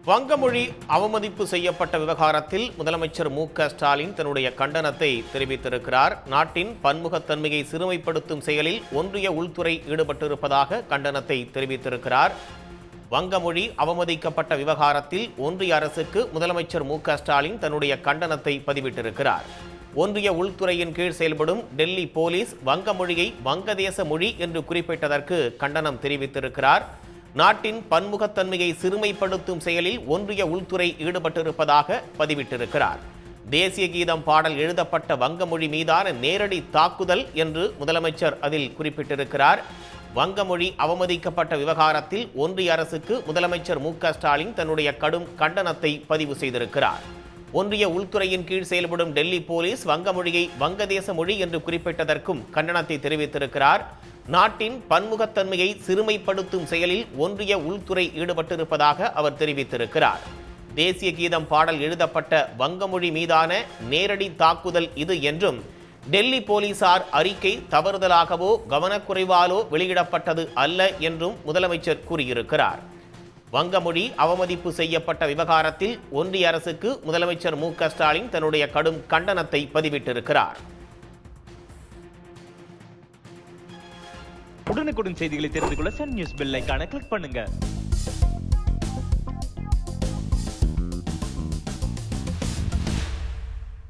வங்கமொழி அவமதிப்பு செய்யப்பட்ட விவகாரத்தில் முதலமைச்சர் மு.க.ஸ்டாலின் தன்னுடைய கண்டனத்தை தெரிவித்திருக்கிறார். நாட்டின் பன்முகத்தன்மையை சிறுமைப்படுத்தும் செயலில் ஒன்றிய உள்துறை ஈடுபட்டிருப்பதாக கண்டனத்தை தெரிவித்திருக்கிறார். வங்கமொழி அவமதிக்கப்பட்ட விவகாரத்தில் ஒன்றிய அரசுக்கு முதலமைச்சர் மு.க.ஸ்டாலின் தன்னுடைய கண்டனத்தை பதிவிட்டிருக்கிறார். ஒன்றிய உள்துறையின் கீழ் செயல்படும் டெல்லி போலீஸ் வங்கமொழியை வங்கதேச மொழி என்று குறிப்பிட்டதற்கு கண்டனம் தெரிவித்திருக்கிறார். நாட்டின் பன்முகத்தன்மையை சிறுமைப்படுத்தும் செயலில் ஒன்றிய உள்துறை ஈடுபட்டிருப்பதாக பதிவிட்டிருக்கிறார். தேசிய கீதம் பாடல் எழுதப்பட்ட வங்கமொழி மீதான நேரடி தாக்குதல் என்று முதலமைச்சர் அதில் குறிப்பிட்டிருக்கிறார். வங்கமொழி அவமதிக்கப்பட்ட விவகாரத்தில் ஒன்றிய அரசுக்கு முதலமைச்சர் மு.க.ஸ்டாலின் தன்னுடைய கடும் கண்டனத்தை பதிவு செய்திருக்கிறார். ஒன்றிய உள்துறையின் கீழ் செயல்படும் டெல்லி போலீஸ் வங்கமொழியை வங்கதேச மொழி என்று குறிப்பிட்டதற்கும் கண்டனத்தை தெரிவித்திருக்கிறார். நாட்டின் பன்முகத்தன்மையை சிறுமைப்படுத்தும் செயலில் ஒன்றிய உள்துறை ஈடுபட்டிருப்பதாக அவர் தெரிவித்திருக்கிறார். தேசிய கீதம் பாடல் எழுதப்பட்ட வங்கமொழி மீதான நேரடி தாக்குதல் இது என்றும், டெல்லி போலீசார் அறிக்கை தவறுதலாகவோ கவனக்குறைவாலோ வெளியிடப்பட்டது அல்ல என்றும் முதலமைச்சர் கூறியிருக்கிறார். வங்கமொழி அவமதிப்பு செய்யப்பட்ட விவகாரத்தில் ஒன்றிய அரசுக்கு முதலமைச்சர் மு.க.ஸ்டாலின் தன்னுடைய கடும் கண்டனத்தை பதிவிட்டிருக்கிறார். உடனுக்குடன் செய்திகளை தெரிந்து கொள்ள சன் நியூஸ் பெல் ஐகானை கிளிக் பண்ணுங்க.